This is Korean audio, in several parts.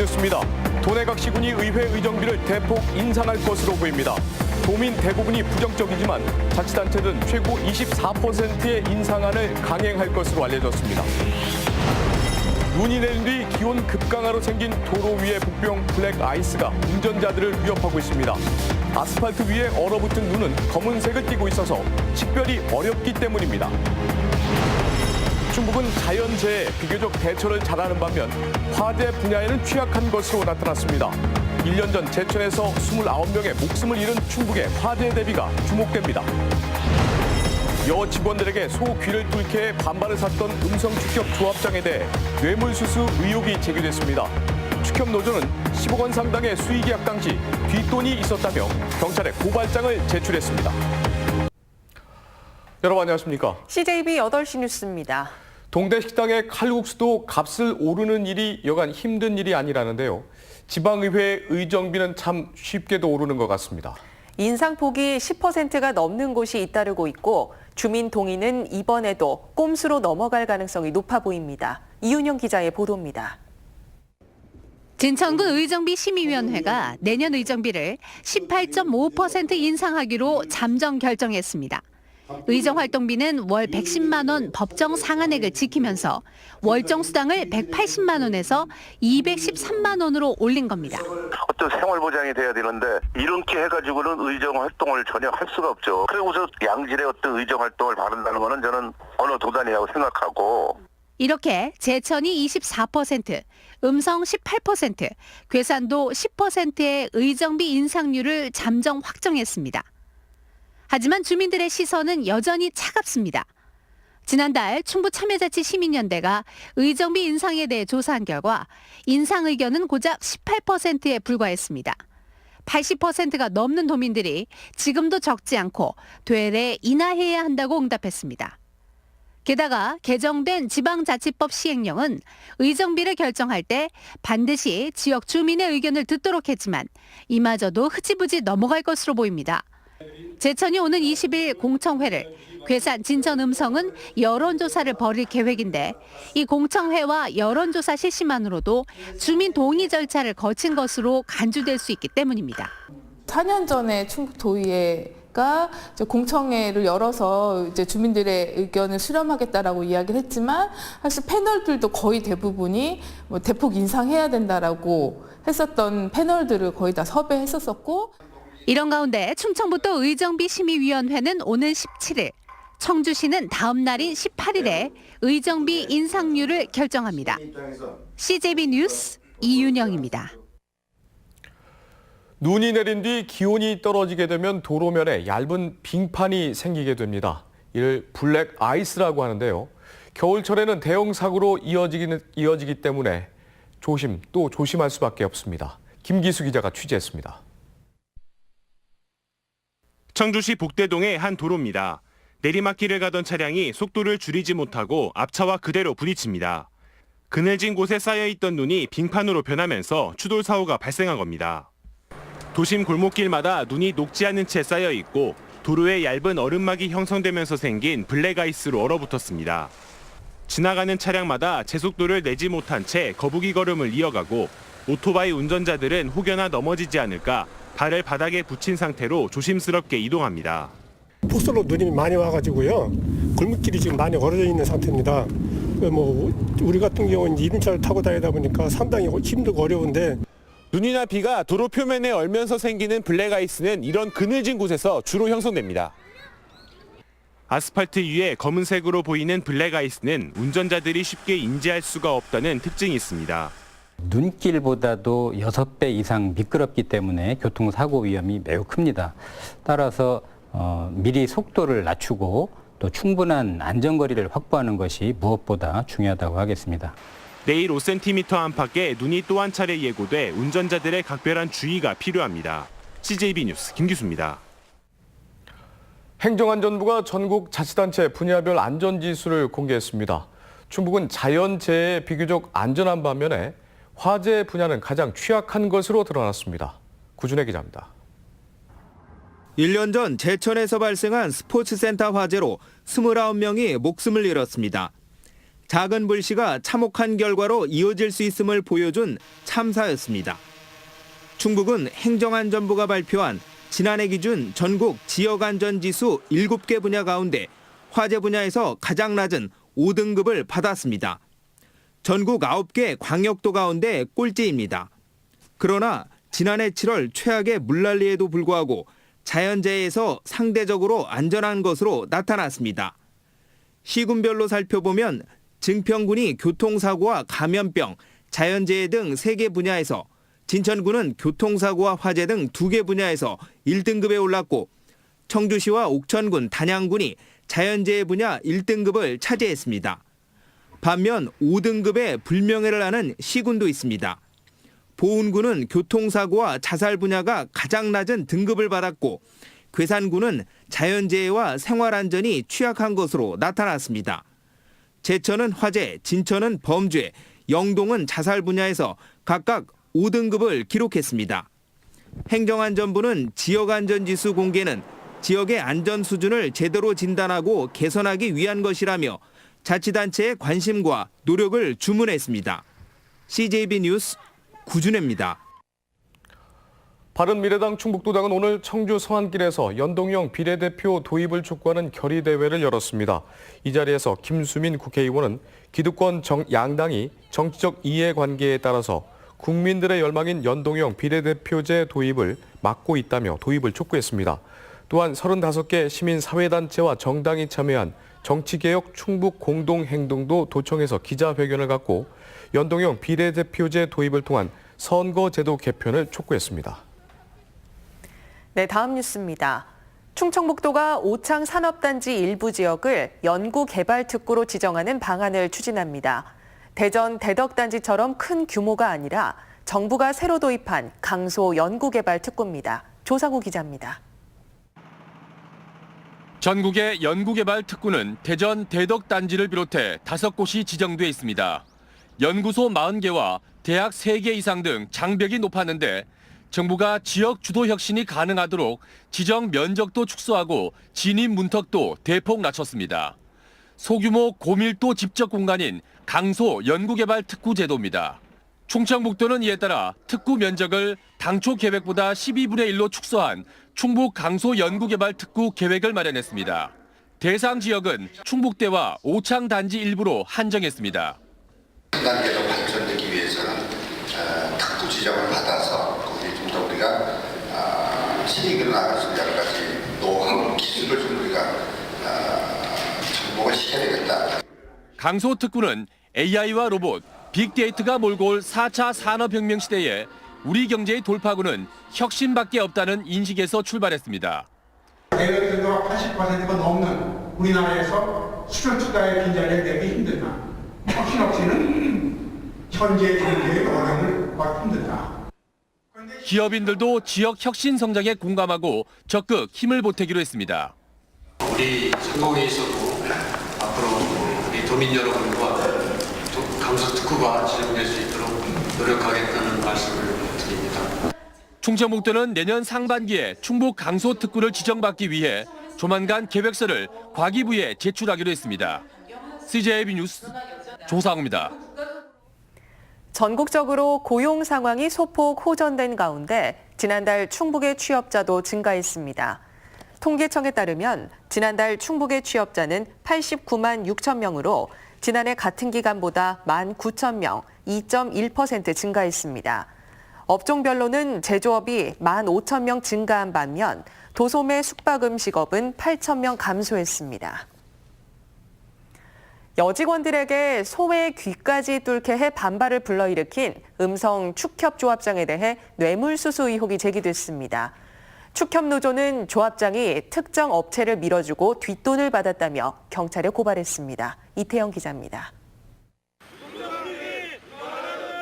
알려졌습니다. 도내각시군이 의회 의정비를 대폭 인상할 것으로 보입니다. 도민 대부분이 부정적이지만 자치단체들은 최고 24%의 인상안을 강행할 것으로 알려졌습니다. 눈이 내린 뒤 기온 급강하로 생긴 도로 위의 복병 블랙 아이스가 운전자들을 위협하고 있습니다. 아스팔트 위에 얼어붙은 눈은 검은색을 띠고 있어서 식별이 어렵기 때문입니다. 충북은 자연재해에 비교적 대처를 잘하는 반면 화재 분야에는 취약한 것으로 나타났습니다. 1년 전 제천에서 29명의 목숨을 잃은 충북의 화재 대비가 주목됩니다. 여 직원들에게 소 귀를 뚫게 해 반발을 샀던 음성 축협 조합장에 대해 뇌물수수 의혹이 제기됐습니다. 축협 노조는 10억 원 상당의 수의계약 당시 뒷돈이 있었다며 경찰에 고발장을 제출했습니다. 여러분 안녕하십니까? CJB 8시 뉴스입니다. 동대 식당의 칼국수도 값을 오르는 일이 여간 힘든 일이 아니라는데요. 지방의회 의정비는 참 쉽게도 오르는 것 같습니다. 인상폭이 10%가 넘는 곳이 잇따르고 있고 주민 동의는 이번에도 꼼수로 넘어갈 가능성이 높아 보입니다. 이윤영 기자의 보도입니다. 진천군 의정비 심의위원회가 내년 의정비를 18.5% 인상하기로 잠정 결정했습니다. 의정활동비는 월 110만 원 법정 상한액을 지키면서 월정 수당을 180만 원에서 213만 원으로 올린 겁니다. 어떤 생활 보장이 돼야 되는데 이렇게 해가지고는 의정 활동을 전혀 할 수가 없죠. 그리고서 양질의 어떤 의정 활동을 바른다는 거는 저는 어느 도단이라고 생각하고. 이렇게 제천이 24%, 음성 18%, 괴산도 10%의 의정비 인상률을 잠정 확정했습니다. 하지만 주민들의 시선은 여전히 차갑습니다. 지난달 충북참여자치시민연대가 의정비 인상에 대해 조사한 결과 인상 의견은 고작 18%에 불과했습니다. 80%가 넘는 도민들이 지금도 적지 않고 되레 인하해야 한다고 응답했습니다. 게다가 개정된 지방자치법 시행령은 의정비를 결정할 때 반드시 지역 주민의 의견을 듣도록 했지만 이마저도 흐지부지 넘어갈 것으로 보입니다. 제천이 오는 20일 공청회를, 괴산, 진천, 음성은 여론조사를 벌일 계획인데 이 공청회와 여론조사 실시만으로도 주민 동의 절차를 거친 것으로 간주될 수 있기 때문입니다. 4년 전에 충북도의회가 공청회를 열어서 이제 주민들의 의견을 수렴하겠다라고 이야기를 했지만 사실 패널들도 거의 대부분이 대폭 인상해야 된다라고 했었던 패널들을 거의 다 섭외했었었고. 이런 가운데 충청북도 의정비 심의위원회는 오는 17일, 청주시는 다음 날인 18일에 의정비 인상률을 결정합니다. CJB 뉴스 이윤영입니다. 눈이 내린 뒤 기온이 떨어지게 되면 도로면에 얇은 빙판이 생기게 됩니다. 이를 블랙 아이스라고 하는데요. 겨울철에는 대형 사고로 이어지기 때문에 조심할 수밖에 없습니다. 김기수 기자가 취재했습니다. 청주시 복대동의 한 도로입니다. 내리막길을 가던 차량이 속도를 줄이지 못하고 앞차와 그대로 부딪힙니다. 그늘진 곳에 쌓여있던 눈이 빙판으로 변하면서 추돌 사고가 발생한 겁니다. 도심 골목길마다 눈이 녹지 않은 채 쌓여있고 도로에 얇은 얼음막이 형성되면서 생긴 블랙아이스로 얼어붙었습니다. 지나가는 차량마다 제속도를 내지 못한 채 거북이 걸음을 이어가고 오토바이 운전자들은 혹여나 넘어지지 않을까 발을 바닥에 붙인 상태로 조심스럽게 이동합니다. 폭설로 눈이 많이 와가지고요. 골목길이 지금 많이 얼어져 있는 상태입니다. 우리 같은 경우는 이륜차를 타고 다니다 보니까 상당히 힘들고 어려운데. 눈이나 비가 도로 표면에 얼면서 생기는 블랙아이스는 이런 그늘진 곳에서 주로 형성됩니다. 아스팔트 위에 검은색으로 보이는 블랙아이스는 운전자들이 쉽게 인지할 수가 없다는 특징이 있습니다. 눈길보다도 6배 이상 미끄럽기 때문에 교통사고 위험이 매우 큽니다. 따라서 미리 속도를 낮추고 또 충분한 안전거리를 확보하는 것이 무엇보다 중요하다고 하겠습니다. 내일 5cm 안팎의 눈이 또 한 차례 예고돼 운전자들의 각별한 주의가 필요합니다. CJB 뉴스 김기수입니다. 행정안전부가 전국 자치단체 분야별 안전지수를 공개했습니다. 충북은 자연재해에 비교적 안전한 반면에 화재 분야는 가장 취약한 것으로 드러났습니다. 구준혜 기자입니다. 1년 전 제천에서 발생한 스포츠센터 화재로 29명이 목숨을 잃었습니다. 작은 불씨가 참혹한 결과로 이어질 수 있음을 보여준 참사였습니다. 충북은 행정안전부가 발표한 지난해 기준 전국 지역안전지수 7개 분야 가운데 화재 분야에서 가장 낮은 5등급을 받았습니다. 전국 9개 광역도 가운데 꼴찌입니다. 그러나 지난해 7월 최악의 물난리에도 불구하고 자연재해에서 상대적으로 안전한 것으로 나타났습니다. 시군별로 살펴보면 증평군이 교통사고와 감염병, 자연재해 등 3개 분야에서, 진천군은 교통사고와 화재 등 2개 분야에서 1등급에 올랐고 청주시와 옥천군, 단양군이 자연재해 분야 1등급을 차지했습니다. 반면 5등급의 불명예를 하는 시군도 있습니다. 보은군은 교통사고와 자살 분야가 가장 낮은 등급을 받았고 괴산군은 자연재해와 생활안전이 취약한 것으로 나타났습니다. 제천은 화재, 진천은 범죄, 영동은 자살 분야에서 각각 5등급을 기록했습니다. 행정안전부는 지역안전지수 공개는 지역의 안전 수준을 제대로 진단하고 개선하기 위한 것이라며 자치단체의 관심과 노력을 주문했습니다. CJB 뉴스 구준혜입니다. 바른미래당 충북도당은 오늘 청주 성안길에서 연동형 비례대표 도입을 촉구하는 결의대회를 열었습니다. 이 자리에서 김수민 국회의원은 기득권 양당이 정치적 이해관계에 따라서 국민들의 열망인 연동형 비례대표제 도입을 막고 있다며 도입을 촉구했습니다. 또한 35개 시민사회단체와 정당이 참여한 정치개혁 충북 공동행동도 도청에서 기자회견을 갖고 연동형 비례대표제 도입을 통한 선거제도 개편을 촉구했습니다. 네, 다음 뉴스입니다. 충청북도가 오창 산업단지 일부 지역을 연구개발특구로 지정하는 방안을 추진합니다. 대전 대덕단지처럼 큰 규모가 아니라 정부가 새로 도입한 강소 연구개발특구입니다. 조상우 기자입니다. 전국의 연구개발 특구는 대전 대덕단지를 비롯해 5곳이 지정돼 있습니다. 연구소 40개와 대학 3개 이상 등 장벽이 높았는데 정부가 지역 주도 혁신이 가능하도록 지정 면적도 축소하고 진입 문턱도 대폭 낮췄습니다. 소규모 고밀도 집적 공간인 강소 연구개발 특구 제도입니다. 충청북도는 이에 따라 특구 면적을 당초 계획보다 12분의 1로 축소한 충북 강소 연구개발 특구 계획을 마련했습니다. 대상 지역은 충북대와 오창 단지 일부로 한정했습니다. 단계로 발전되기 위해서는 특구 지정을 받아서 거기에 좀 더 우리가 실익을 나갈 수 있는 여러 가지 노하우, 기술을 좀 우리가 접목을 시켜야 되겠다. 강소 특구는 AI와 로봇, 빅데이터가 몰고 올 4차 산업혁명 시대에 우리 경제의 돌파구는 혁신밖에 없다는 인식에서 출발했습니다. 대외 증가가 80%가 넘는 우리나라에서 수출 투자의 빈자리를 내기 힘들다. 혁신 없이는 현재 경제의 어려움을 막기 힘들다. 기업인들도 지역 혁신 성장에 공감하고 적극 힘을 보태기로 했습니다. 우리 성공에 있어도 앞으로 우리 도민 여러분과 강소 특구가 지정될 수 있도록 노력하겠다는 말씀을 드립니다. 충청북도는 내년 상반기에 충북 강소 특구를 지정받기 위해 조만간 계획서를 과기부에 제출하기로 했습니다. CJB 뉴스 조상우입니다. 전국적으로 고용 상황이 소폭 호전된 가운데 지난달 충북의 취업자도 증가했습니다. 통계청에 따르면 지난달 충북의 취업자는 89만 6천 명으로 지난해 같은 기간보다 19,000명, 2.1% 증가했습니다. 업종별로는 제조업이 15,000명 증가한 반면 도소매 숙박음식업은 8,000명 감소했습니다. 여직원들에게 소의 귀까지 뚫게 해 반발을 불러일으킨 음성 축협조합장에 대해 뇌물수수 의혹이 제기됐습니다. 축협노조는 조합장이 특정 업체를 밀어주고 뒷돈을 받았다며 경찰에 고발했습니다. 이태영 기자입니다.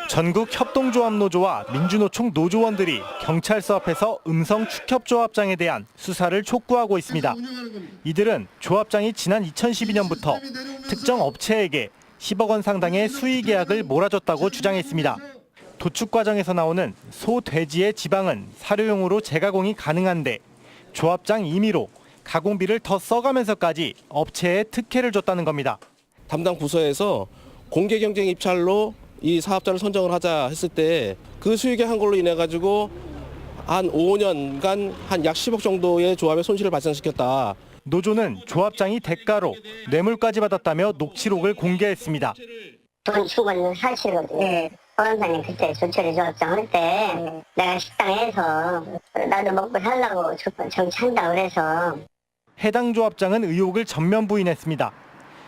전국 협동조합노조와 민주노총 노조원들이 경찰서 앞에서 음성 축협조합장에 대한 수사를 촉구하고 있습니다. 이들은 조합장이 지난 2012년부터 특정 업체에게 10억 원 상당의 수의 계약을 몰아줬다고 주장했습니다. 도축 과정에서 나오는 소, 돼지의 지방은 사료용으로 재가공이 가능한데 조합장 임의로 가공비를 더 써가면서까지 업체에 특혜를 줬다는 겁니다. 담당 부서에서 공개 경쟁 입찰로 이 사업자를 선정을 하자 했을 때 그 수익에 한 걸로 인해 가지고 한 5년간 한 약 10억 정도의 조합에 손실을 발생시켰다. 노조는 조합장이 대가로 뇌물까지 받았다며 녹취록을 공개했습니다. 돈 주고는 사실은 보험사님 그때 조철이 조합장 할 때 내가 식당에서 나도 먹고 살라고 정치한다고 그래서. 해당 조합장은 의혹을 전면 부인했습니다.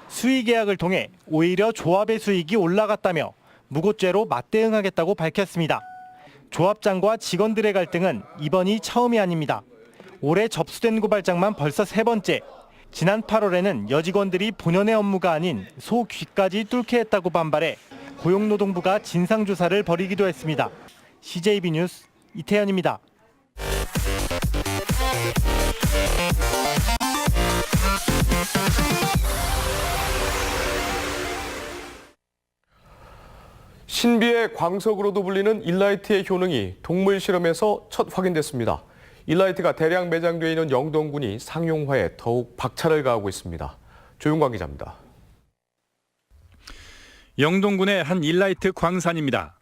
수의 계약을 통해 오히려 조합의 수익이 올라갔다며 무고죄로 맞대응하겠다고 밝혔습니다. 조합장과 직원들의 갈등은 이번이 처음이 아닙니다. 올해 접수된 고발장만 벌써 3번째. 지난 8월에는 여직원들이 본연의 업무가 아닌 소귀까지 뚫게 했다고 반발해 고용노동부가 진상조사를 벌이기도 했습니다. CJB 뉴스 이태현입니다. 신비의 광석으로도 불리는 일라이트의 효능이 동물 실험에서 첫 확인됐습니다. 일라이트가 대량 매장되어 있는 영동군이 상용화에 더욱 박차를 가하고 있습니다. 조윤광 기자입니다. 영동군의 한 일라이트 광산입니다.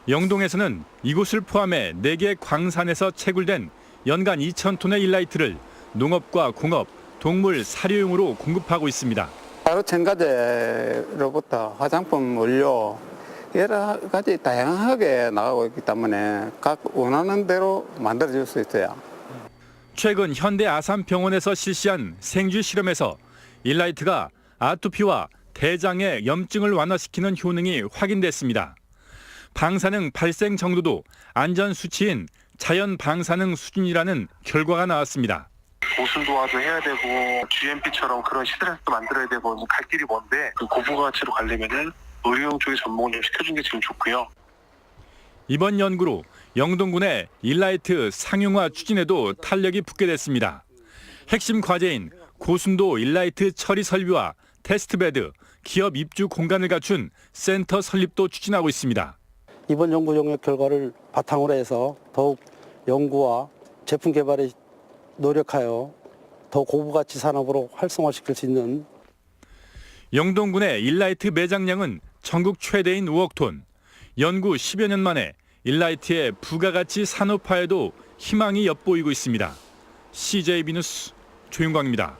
영동에서는 이곳을 포함해 4개 광산에서 채굴된 연간 2,000톤의 일라이트를 농업과 공업, 동물, 사료용으로 공급하고 있습니다. 하루 첨가제로부터 화장품, 원료 여러 가지 다양하게 나가고 있기 때문에 각 원하는 대로 만들어줄 수 있어요. 최근 현대 아산병원에서 실시한 생쥐 실험에서 일라이트가 아토피와 대장의 염증을 완화시키는 효능이 확인됐습니다. 방사능 발생 정도도 안전 수치인 자연 방사능 수준이라는 결과가 나왔습니다. 고순도화도 해야 되고 GMP처럼 그런 시스템도 만들어야 되고 갈 길이 먼데 그 고부가치로 가려면은 의료용 쪽에 접목을 좀 시켜준 게 지금 좋고요. 이번 연구로 영동군의 일라이트 상용화 추진에도 탄력이 붙게 됐습니다. 핵심 과제인 고순도 일라이트 처리 설비와 테스트베드, 기업 입주 공간을 갖춘 센터 설립도 추진하고 있습니다. 이번 연구 용역 결과를 바탕으로 해서 더욱 연구와 제품 개발에 노력하여 더 고부가치 산업으로 활성화시킬 수 있는. 영동군의 일라이트 매장량은 전국 최대인 5억 톤. 연구 10여 년 만에 일라이트의 부가가치 산업화에도 희망이 엿보이고 있습니다. CJB 뉴스 조윤광입니다.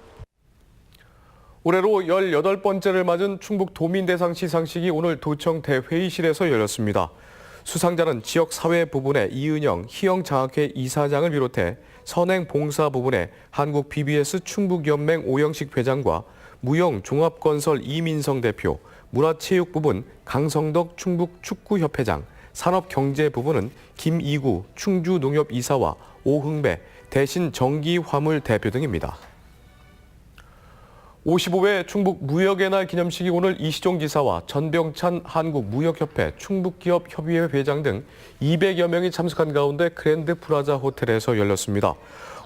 올해로 18번째를 맞은 충북 도민대상 시상식이 오늘 도청 대회의실에서 열렸습니다. 수상자는 지역 사회 부분의 이은영 희영장학회 이사장을 비롯해 선행 봉사 부분의 한국 BBS 충북연맹 오영식 회장과 무용 종합건설 이민성 대표, 문화체육 부분 강성덕 충북축구협회장, 산업경제 부분은 김이구 충주농협이사와 오흥배 대신 전기화물 대표 등입니다. 55회 충북 무역의 날 기념식이 오늘 이시종 지사와 전병찬 한국무역협회 충북기업협의회 회장 등 200여 명이 참석한 가운데 그랜드 프라자 호텔에서 열렸습니다.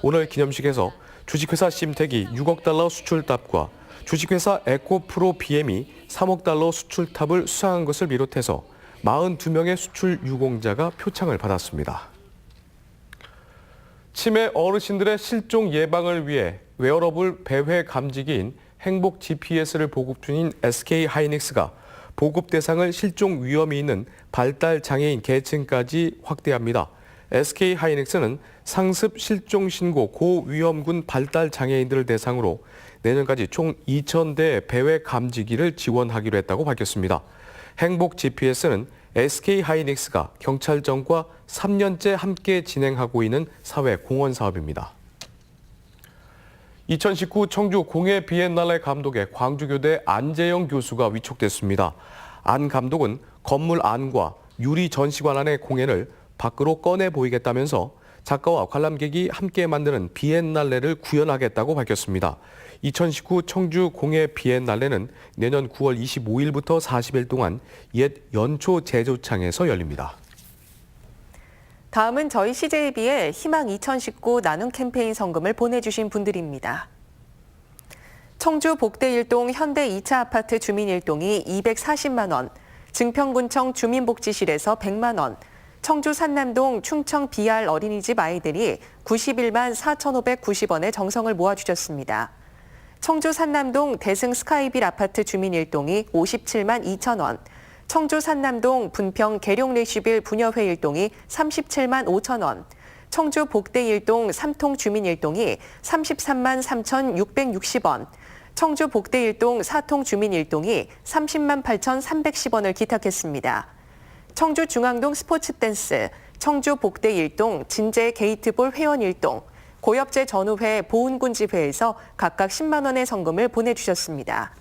오늘 기념식에서 주식회사 심택이 6억 달러 수출탑과 주식회사 에코프로 BM이 3억 달러 수출탑을 수상한 것을 비롯해서 42명의 수출 유공자가 표창을 받았습니다. 치매 어르신들의 실종 예방을 위해 웨어러블 배회 감지기인 행복 GPS를 보급 중인 SK하이닉스가 보급 대상을 실종 위험이 있는 발달 장애인 계층까지 확대합니다. SK하이닉스는 상습 실종 신고 고위험군 발달 장애인들을 대상으로 내년까지 총 2,000대 배회 감지기를 지원하기로 했다고 밝혔습니다. 행복 GPS는 SK하이닉스가 경찰청과 3년째 함께 진행하고 있는 사회 공헌 사업입니다. 2019 청주 공예 비엔날레 감독의 광주교대 안재영 교수가 위촉됐습니다. 안 감독은 건물 안과 유리 전시관 안의 공예를 밖으로 꺼내 보이겠다면서 작가와 관람객이 함께 만드는 비엔날레를 구현하겠다고 밝혔습니다. 2019 청주 공예 비엔날레는 내년 9월 25일부터 40일 동안 옛 연초 제조창에서 열립니다. 다음은 저희 CJB에 희망 2019 나눔 캠페인 성금을 보내주신 분들입니다. 청주 복대 1동 현대 2차 아파트 주민 1동이 240만 원, 증평군청 주민복지실에서 100만 원, 청주 산남동 충청 BR 어린이집 아이들이 91만 4,590원의 정성을 모아주셨습니다. 청주 산남동 대승 스카이빌 아파트 주민 1동이 57만 2천 원, 청주 산남동 분평 계룡 리시빌 부녀회 1동이 37만 5천 원, 청주 복대 1동 3통 주민 1동이 33만 3,660원, 청주 복대 1동 4통 주민 1동이 30만 8,310원을 기탁했습니다. 청주 중앙동 스포츠 댄스, 청주 복대 1동 진제 게이트볼 회원 1동, 고엽제 전우회 보은군지회에서 각각 10만 원의 성금을 보내주셨습니다.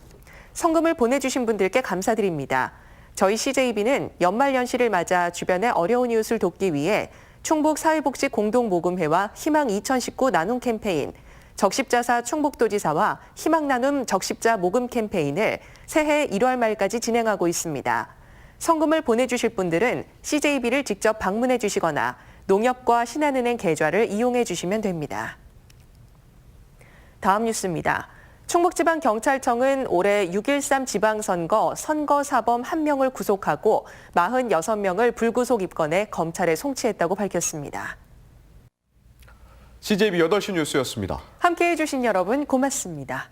성금을 보내주신 분들께 감사드립니다. 저희 CJB는 연말연시를 맞아 주변의 어려운 이웃을 돕기 위해 충북사회복지 공동모금회와 희망2019 나눔 캠페인, 적십자사 충북도지사와 희망나눔 적십자 모금 캠페인을 새해 1월 말까지 진행하고 있습니다. 성금을 보내주실 분들은 CJB를 직접 방문해 주시거나 농협과 신한은행 계좌를 이용해 주시면 됩니다. 다음 뉴스입니다. 충북지방경찰청은 올해 6.13 지방선거 선거사범 1명을 구속하고 46명을 불구속 입건해 검찰에 송치했다고 밝혔습니다. CJB 8시 뉴스였습니다. 함께해 주신 여러분 고맙습니다.